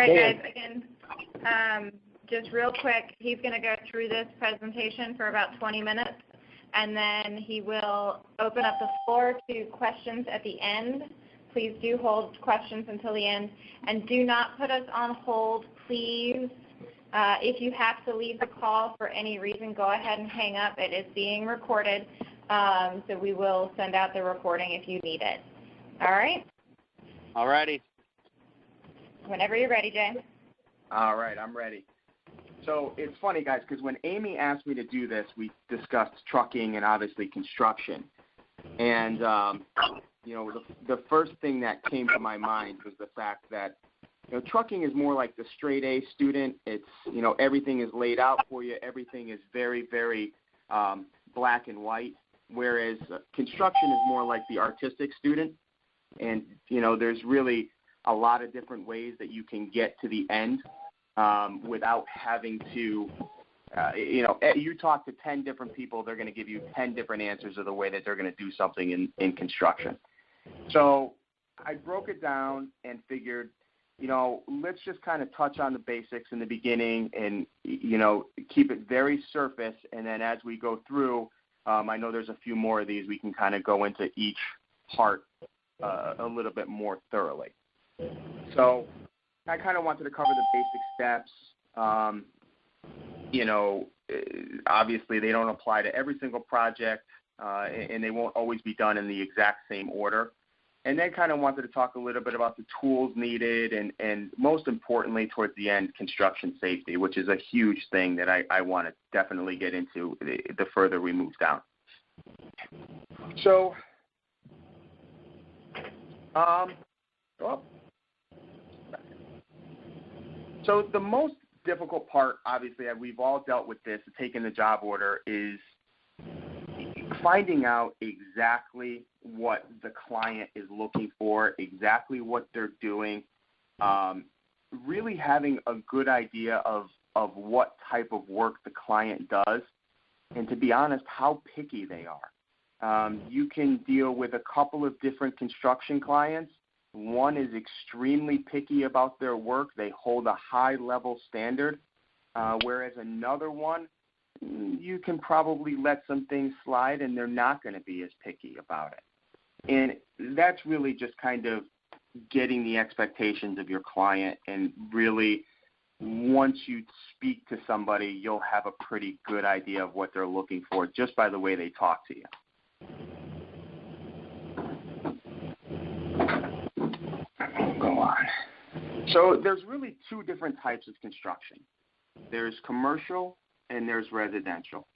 right, guys. Again, just real quick, he's going to go through this presentation for about 20 minutes, and then he will open up the floor to questions at the end. Please do hold questions until the end, and do not put us on hold, please. If you have to leave the call for any reason, go ahead and hang up. It is being recorded, so we will send out the recording if you need it. All right? All righty. Whenever you're ready, Jay. All right, I'm ready. So it's funny, guys, because when Amy asked me to do this, we discussed trucking and obviously construction. And, the first thing that came to my mind was the fact that, trucking is more like the straight A student. It's, everything is laid out for you. Everything is very, very black and white, whereas construction is more like the artistic student. And, there's really a lot of different ways that you can get to the end without having to, you talk to 10 different people, they're going to give you 10 different answers of the way that they're going to do something in construction. So I broke it down and figured, let's just kind of touch on the basics in the beginning and, keep it very surface. And then as we go through, I know there's a few more of these, we can kind of go into each part a little bit more thoroughly. So I kind of wanted to cover the basic steps. Obviously they don't apply to every single project, and they won't always be done in the exact same order. And then kind of wanted to talk a little bit about the tools needed and most importantly, towards the end, construction safety, which is a huge thing that I want to definitely get into the further we move down. So, So the most difficult part, obviously, and we've all dealt with this, taking the job order, is finding out exactly what the client is looking for, exactly what they're doing, really having a good idea of what type of work the client does, and to be honest, how picky they are. You can deal with a couple of different construction clients. One is extremely picky about their work. They hold a high-level standard, whereas another one, you can probably let some things slide, and they're not going to be as picky about it. And that's really just kind of getting the expectations of your client, and really once you speak to somebody, you'll have a pretty good idea of what they're looking for just by the way they talk to you. Go on. So there's really two different types of construction. There's commercial and there's residential.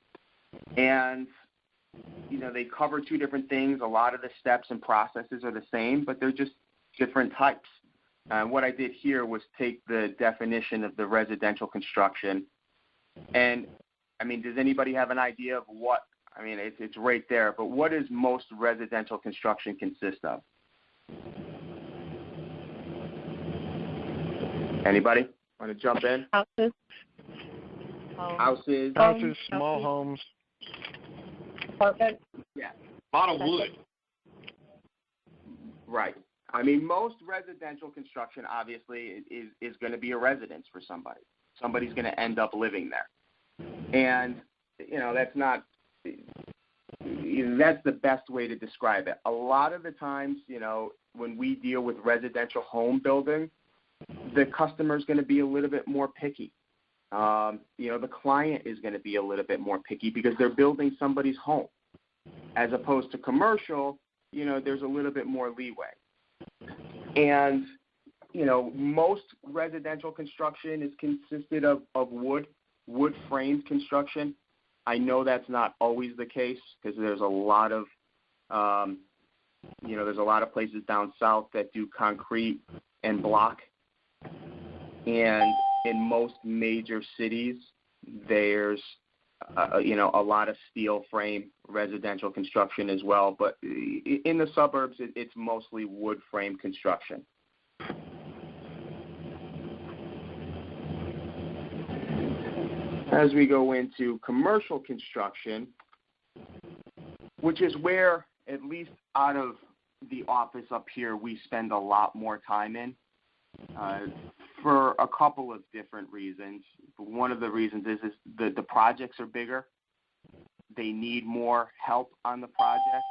And, they cover two different things. A lot of the steps and processes are the same, but they're just different types. What I did here was take the definition of the residential construction. And, does anybody have an idea of what, it's right there, but what does most residential construction consist of? Anybody want to jump in? Houses. Houses, small homes. Apartments. Yeah. A lot of wood. Right. Most residential construction, obviously, is going to be a residence for somebody. Somebody's going to end up living there. And, that's the best way to describe it. A lot of the times, when we deal with residential home building, the customer is going to be a little bit more picky. The client is going to be a little bit more picky because they're building somebody's home. As opposed to commercial, there's a little bit more leeway. And, most residential construction is consisted of wood framed construction. I know that's not always the case because there's a lot of, there's a lot of places down south that do concrete and block. And in most major cities, there's, a lot of steel frame residential construction as well. But in the suburbs, it's mostly wood frame construction. As we go into commercial construction, which is where, at least out of the office up here, we spend a lot more time in. for a couple of different reasons. One of the reasons is the projects are bigger. They need more help on the project.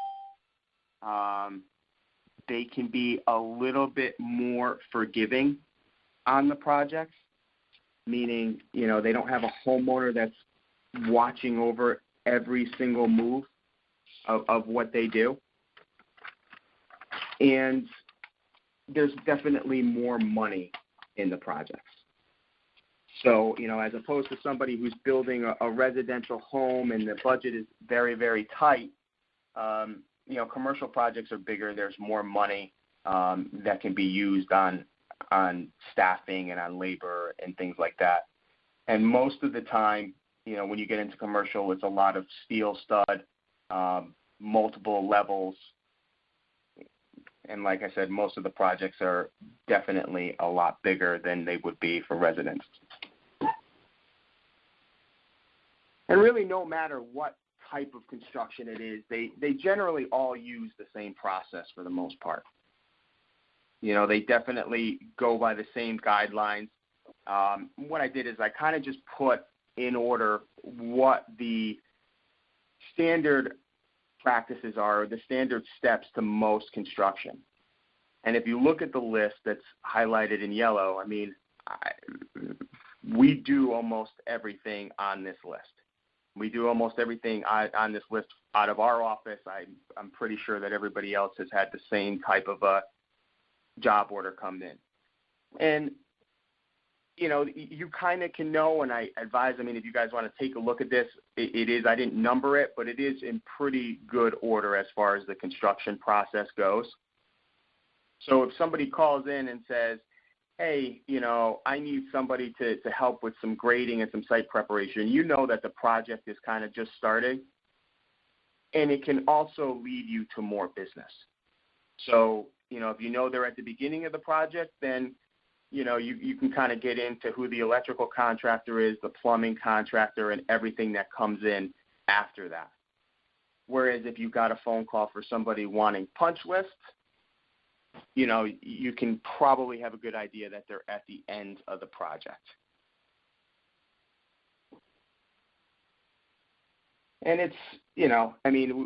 They can be a little bit more forgiving on the projects, meaning, they don't have a homeowner that's watching over every single move of what they do. And there's definitely more money in the projects. So, as opposed to somebody who's building a residential home and the budget is very, very tight, commercial projects are bigger. There's more money that can be used on staffing and on labor and things like that. And most of the time, when you get into commercial, it's a lot of steel stud, multiple levels. And like I said, most of the projects are definitely a lot bigger than they would be for residents. And really, no matter what type of construction it is, they generally all use the same process for the most part. They definitely go by the same guidelines. What I did is I kind of just put in order what the standard practices are, the standard steps to most construction. And if you look at the list that's highlighted in yellow, we do almost everything on this list. We do almost everything on this list out of our office. I'm pretty sure that everybody else has had the same type of a job order come in. And, you kind of can know, and I advise, if you guys want to take a look at this, it is, I didn't number it, but it is in pretty good order as far as the construction process goes. So if somebody calls in and says, hey, I need somebody to help with some grading and some site preparation, that the project is kind of just starting, and it can also lead you to more business. So, if they're at the beginning of the project, then, you can kind of get into who the electrical contractor is, the plumbing contractor, and everything that comes in after that. Whereas if you got a phone call for somebody wanting punch lists, you can probably have a good idea that they're at the end of the project. And it's,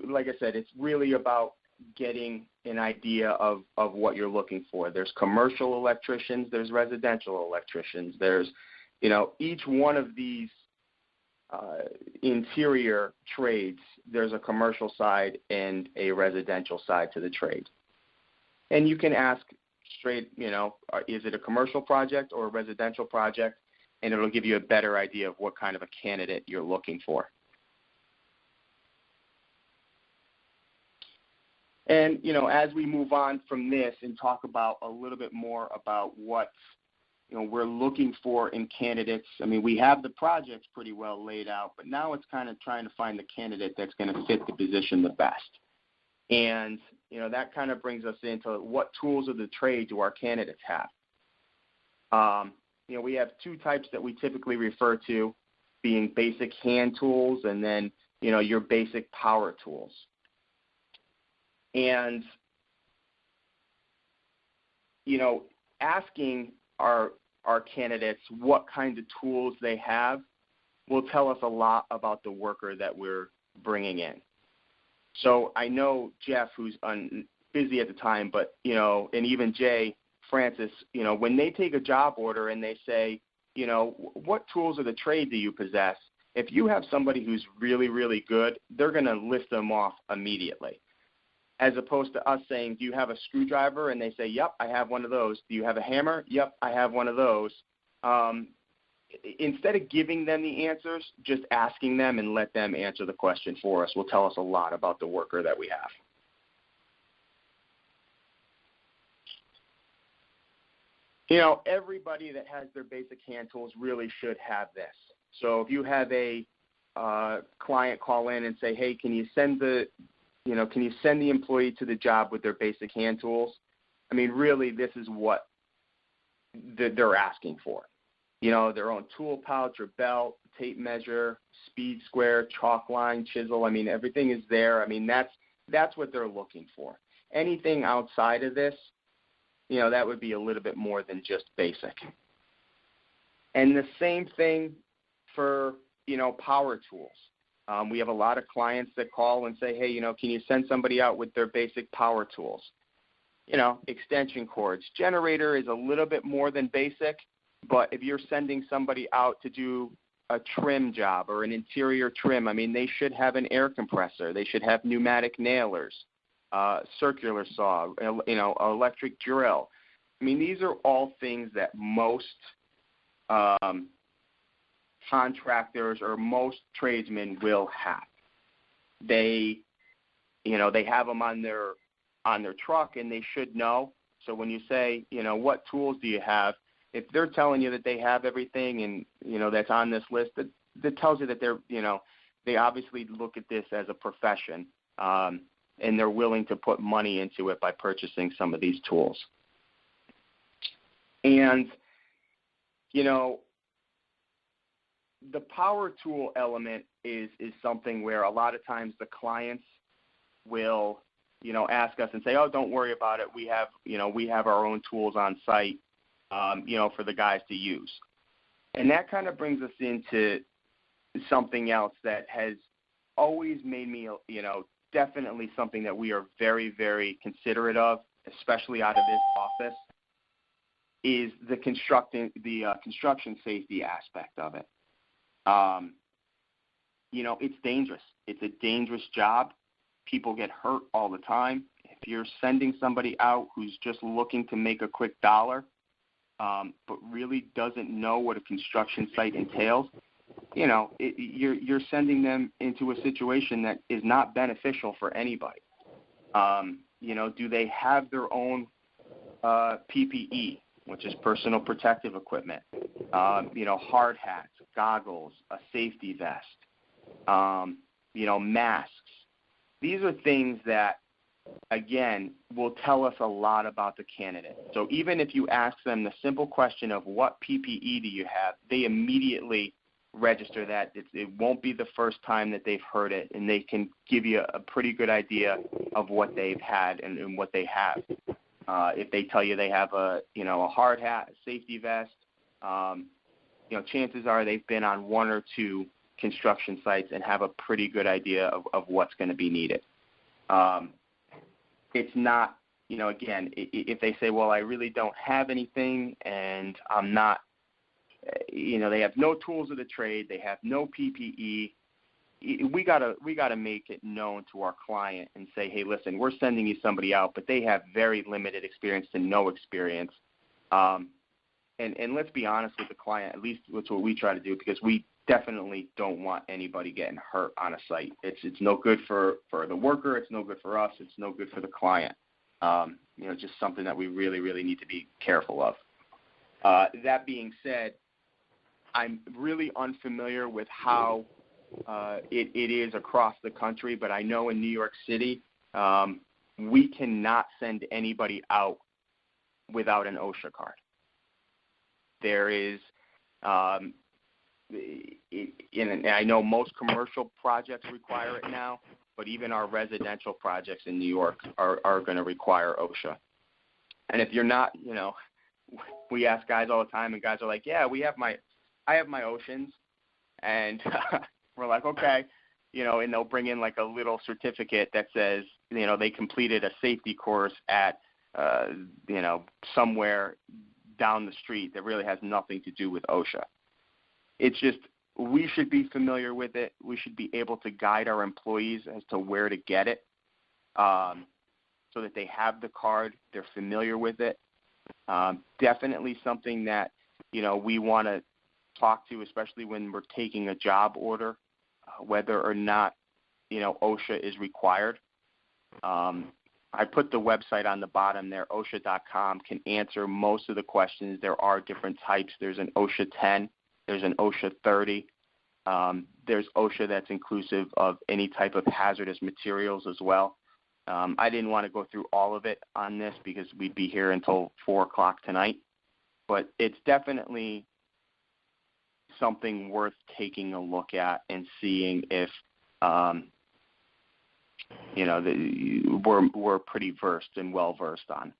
like I said, it's really about getting an idea of what you're looking for. There's commercial electricians, there's residential electricians, there's, each one of these interior trades, there's a commercial side and a residential side to the trade. And you can ask straight, is it a commercial project or a residential project? And it'll give you a better idea of what kind of a candidate you're looking for. And, as we move on from this and talk about a little bit more about what, we're looking for in candidates, we have the projects pretty well laid out, but now it's kind of trying to find the candidate that's going to fit the position the best. And, that kind of brings us into what tools of the trade do our candidates have. We have two types that we typically refer to, being basic hand tools and then, your basic power tools. And, asking our candidates what kind of tools they have will tell us a lot about the worker that we're bringing in. So I know Jeff, who's busy at the time, but, and even Jay, Francis, when they take a job order and they say, what tools of the trade do you possess? If you have somebody who's really, really good, they're going to list them off immediately. As opposed to us saying, do you have a screwdriver? And they say, yep, I have one of those. Do you have a hammer? Yep, I have one of those. Instead of giving them the answers, just asking them and let them answer the question for us will tell us a lot about the worker that we have. Everybody that has their basic hand tools really should have this. So if you have a client call in and say, hey, can you send the employee to the job with their basic hand tools? Really, this is what they're asking for. Their own tool pouch or belt, tape measure, speed square, chalk line, chisel. Everything is there. That's what they're looking for. Anything outside of this, that would be a little bit more than just basic. And the same thing for, power tools. We have a lot of clients that call and say, hey, can you send somebody out with their basic power tools? Extension cords. Generator is a little bit more than basic, but if you're sending somebody out to do a trim job or an interior trim, they should have an air compressor. They should have pneumatic nailers, circular saw, electric drill. These are all things that most contractors or most tradesmen will have. They have them on their truck, and they should know. So when you say, what tools do you have, if they're telling you that they have everything and, that's on this list, that tells you that they're, they obviously look at this as a profession, and they're willing to put money into it by purchasing some of these tools. And, the power tool element is something where a lot of times the clients will, ask us and say, oh, don't worry about it. We have our own tools on site, for the guys to use. And that kind of brings us into something else that has always made me, definitely something that we are very, very considerate of, especially out of this office, is the construction safety aspect of it. It's dangerous. It's a dangerous job. People get hurt all the time. If you're sending somebody out who's just looking to make a quick dollar, but really doesn't know what a construction site entails, you're sending them into a situation that is not beneficial for anybody. Do they have their own PPE, which is personal protective equipment, hard hats, goggles, a safety vest, masks. These are things that, again, will tell us a lot about the candidate. So even if you ask them the simple question of what PPE do you have, they immediately register that. It won't be the first time that they've heard it, and they can give you a pretty good idea of what they've had and what they have. If they tell you they have a hard hat, a safety vest, chances are they've been on one or two construction sites and have a pretty good idea of what's going to be needed. It's not, again, if they say, well, I really don't have anything and I'm not, they have no tools of the trade, they have no PPE, we gotta make it known to our client and say, hey, listen, we're sending you somebody out, but they have very limited experience to no experience. And let's be honest with the client, at least that's what we try to do, because we definitely don't want anybody getting hurt on a site. It's no good for the worker, it's no good for us, it's no good for the client. Just something that we really, really need to be careful of. That being said, I'm really unfamiliar with how it is across the country, but I know in New York City, we cannot send anybody out without an OSHA card. There is, and I know most commercial projects require it now, but even our residential projects in New York are going to require OSHA. And if you're not, we ask guys all the time, and guys are like, yeah, I have my Oceans, and we're like, okay, and they'll bring in like a little certificate that says, they completed a safety course at, somewhere down the street that really has nothing to do with OSHA. It's just, we should be familiar with it. We should be able to guide our employees as to where to get it, so that they have the card, they're familiar with it. Definitely something that, we want to talk to, especially when we're taking a job order, whether or not, OSHA is required. I put the website on the bottom there, OSHA.com, can answer most of the questions. There are different types. There's an OSHA 10. There's an OSHA 30. There's OSHA that's inclusive of any type of hazardous materials as well. I didn't want to go through all of it on this because we'd be here until 4 o'clock tonight. But it's definitely something worth taking a look at and seeing if we're pretty versed and well versed on.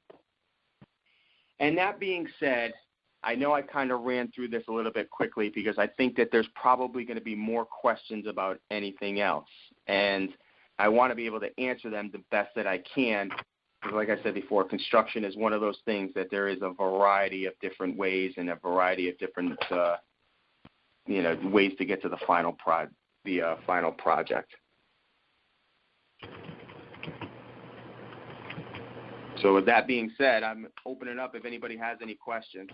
And that being said, I know I kind of ran through this a little bit quickly because I think that there's probably going to be more questions about anything else. And I want to be able to answer them the best that I can. Because like I said before, construction is one of those things that there is a variety of different ways and a variety of different, ways to get to the final project. So with that being said, I'm opening up if anybody has any questions.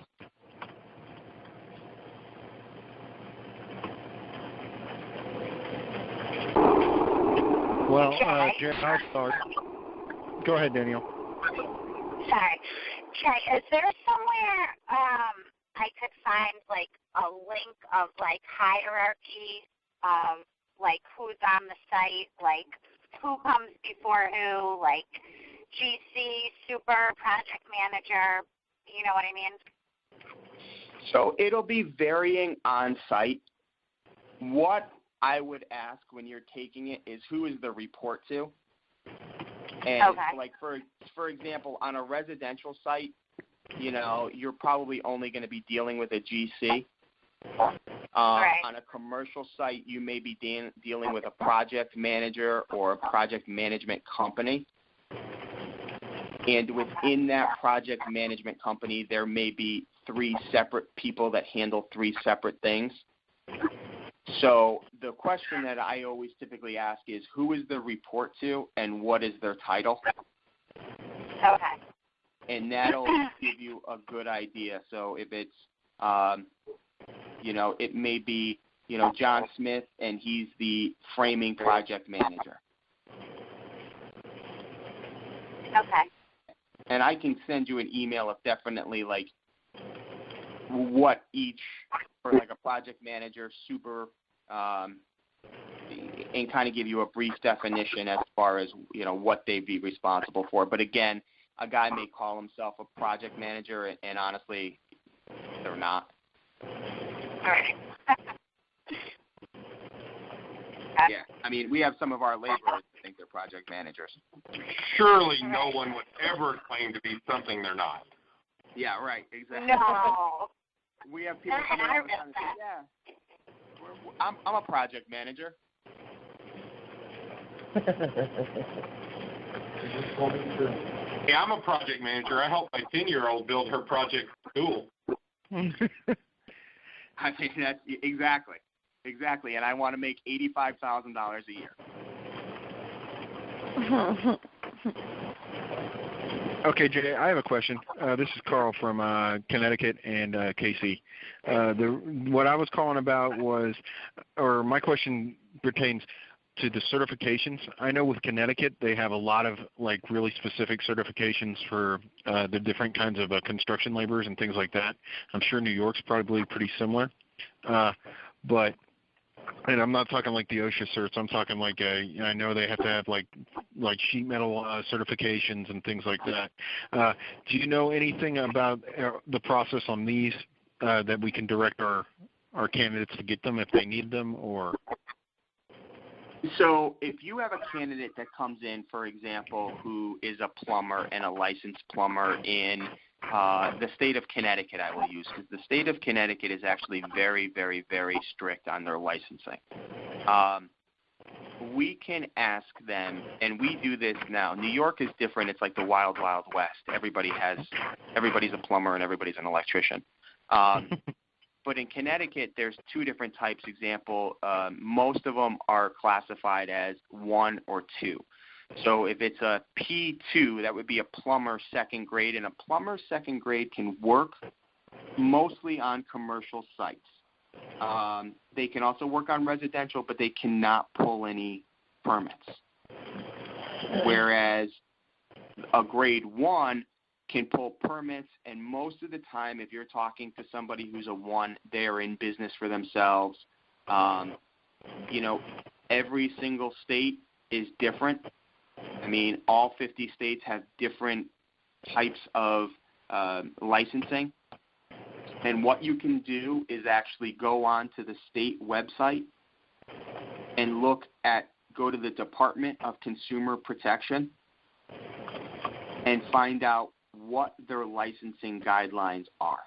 Well, Jay, I'll start. Go ahead, Daniel. Sorry. Jay, is there somewhere I could find, like, a link of, like, hierarchy of, like, who's on the site, like, who comes before who, like, GC, super, project manager, you know what I mean? So it'll be varying on site. What I would ask when you're taking it is who is the report to? And Okay. like for example, on a residential site, you're probably only going to be dealing with a GC. Right. On a commercial site, you may be dealing with a project manager or a project management company. And within that project management company, there may be 3 separate people that handle 3 separate things. So the question that I always typically ask is, who is the report to and what is their title? Okay. And that'll give you a good idea. So if it's, it may be, John Smith and he's the framing project manager. Okay. And I can send you an email of definitely like what each, for like a project manager, super, and kind of give you a brief definition as far as, what they'd be responsible for. But again, a guy may call himself a project manager, and honestly, they're not. All right. Yeah, I mean, we have some of our laborers that think they're project managers. Surely no one would ever claim to be something they're not. Yeah, right, exactly. No. We have people coming all the time and say, yeah, I'm a project manager. Hey, I'm a project manager. I helped my 10-year-old build her project school. I think that's exactly, and I want to make $85,000 a year. Okay, Jay, I have a question. This is Carl from Connecticut and KC. What I was calling about was, or my question pertains to the certifications. I know with Connecticut they have a lot of like really specific certifications for the different kinds of construction laborers and things like that. I'm sure New York's probably pretty similar, but. And I'm not talking like the OSHA certs. I'm talking like I know they have to have like sheet metal certifications and things like that. Do you know anything about the process on these that we can direct our candidates to get them if they need them, or? So if you have a candidate that comes in, for example, who is a plumber and a licensed plumber in the state of Connecticut, I will use, because the state of Connecticut is actually very, very, very strict on their licensing. We can ask them, and we do this now. New York is different. It's like the wild, wild west. Everybody's a plumber and everybody's an electrician. But in Connecticut, there's 2 different types. Example, most of them are classified as 1 or 2. So if it's a P2, that would be a plumber 2nd grade, and a plumber 2nd grade can work mostly on commercial sites. They can also work on residential, but they cannot pull any permits. Whereas a grade 1 can pull permits, and most of the time, if you're talking to somebody who's a 1, they are in business for themselves. Every single state is different. I mean, all 50 states have different types of licensing. And what you can do is actually go on to the state website and go to the Department of Consumer Protection and find out what their licensing guidelines are.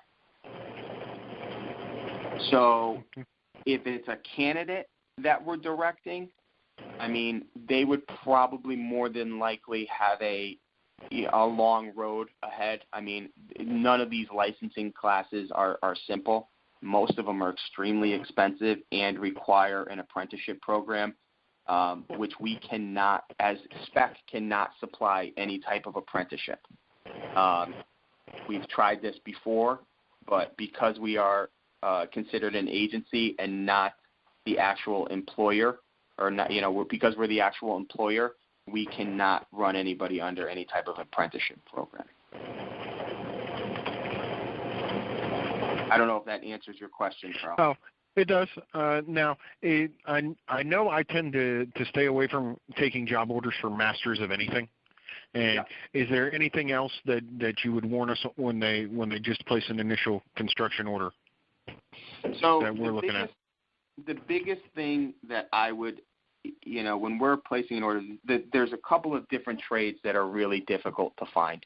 So if it's a candidate that we're directing, I mean, they would probably more than likely have a long road ahead. I mean, none of these licensing classes are simple. Most of them are extremely expensive and require an apprenticeship program, which we cannot, as spec, cannot supply any type of apprenticeship. We've tried this before, but because we are considered an agency and not the actual employer, or not, because we're the actual employer, we cannot run anybody under any type of apprenticeship program. I don't know if that answers your question, Carl. Oh, it does. Now, I know I tend to stay away from taking job orders for masters of anything. And is there anything else that you would warn us when they just place an initial construction order that we're looking at? The biggest thing that I would, when we're placing an order, there's a couple of different trades that are really difficult to find.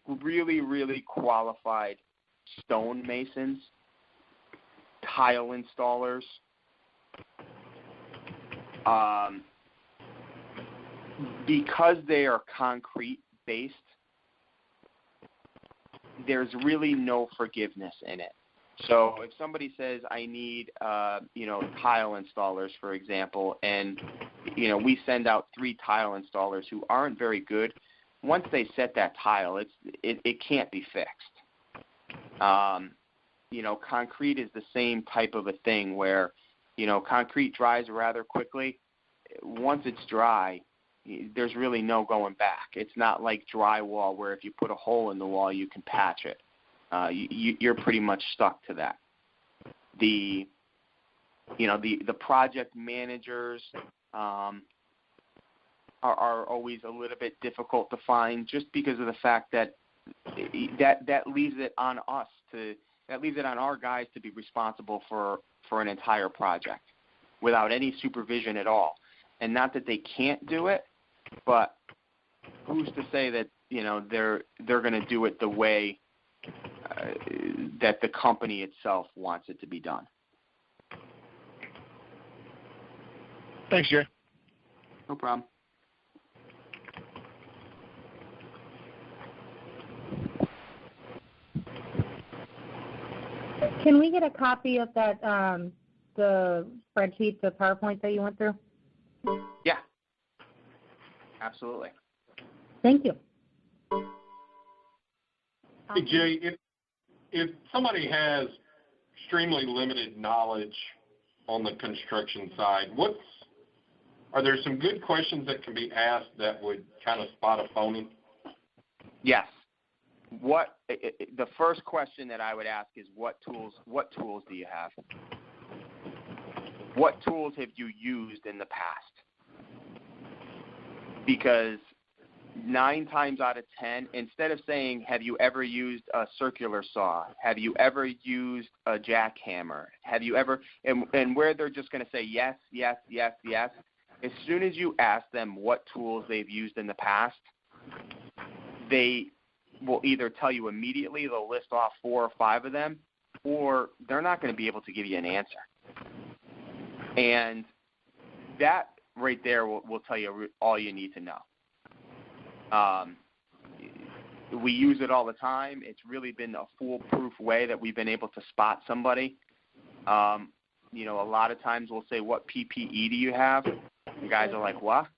Really, really qualified stone masons, tile installers, because they are concrete based, there's really no forgiveness in it. So if somebody says, I need, tile installers, for example, and, we send out 3 tile installers who aren't very good, once they set that tile, it can't be fixed. Concrete is the same type of a thing where, concrete dries rather quickly. Once it's dry, there's really no going back. It's not like drywall where if you put a hole in the wall, you can patch it. You're pretty much stuck to that. The project managers are always a little bit difficult to find, just because of the fact that leaves it on us that leaves it on our guys to be responsible for an entire project without any supervision at all. And not that they can't do it, but who's to say that they're going to do it the way that the company itself wants it to be done. Thanks, Jay. No problem. Can we get a copy of that, the spreadsheet, the PowerPoint that you went through? Yeah. Absolutely. Thank you. Hey, Jay, if somebody has extremely limited knowledge on the construction side, are there some good questions that can be asked that would kind of spot a phony? Yes. The first question that I would ask is what tools do you have? What tools have you used in the past? Because 9 times out of 10, instead of saying, have you ever used a circular saw? Have you ever used a jackhammer? Have you ever, and where they're just going to say yes, yes, yes, yes, as soon as you ask them what tools they've used in the past, they will either tell you immediately, they'll list off 4 or 5 of them, or they're not going to be able to give you an answer. And that right there will tell you all you need to know. We use it all the time. It's really been a foolproof way that we've been able to spot somebody. A lot of times we'll say, what PPE do you have? And guys are like, what?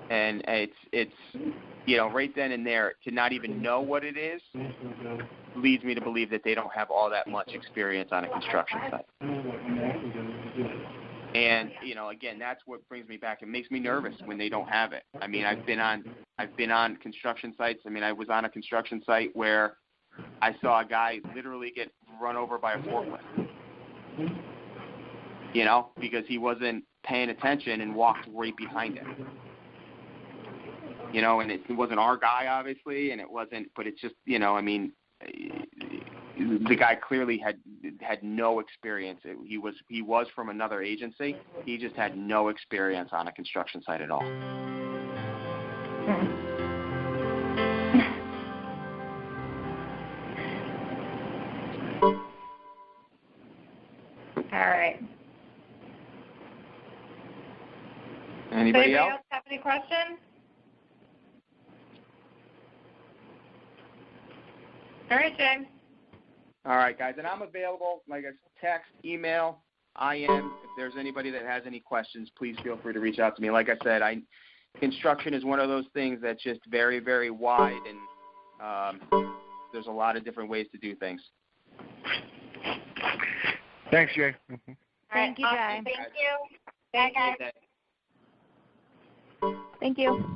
And it's right then and there, to not even know what it is leads me to believe that they don't have all that much experience on a construction site. And again, that's what brings me back. It makes me nervous when they don't have it. I mean, I've been on construction sites. I mean, I was on a construction site where I saw a guy literally get run over by a forklift. Because he wasn't paying attention and walked right behind him. And it wasn't our guy, obviously, and it wasn't, but it's just, the guy clearly had no experience. He was from another agency. He just had no experience on a construction site at all. All right. Anybody Does else? have any questions? All right, Jay. All right, guys, and I'm available, like I said, text, email, IM. If there's anybody that has any questions, please feel free to reach out to me. Like I said, construction is one of those things that's just very, very wide, and there's a lot of different ways to do things. Thanks, Jay. Thank you, Jay. Thank you. Bye, guys. Okay. Thank you.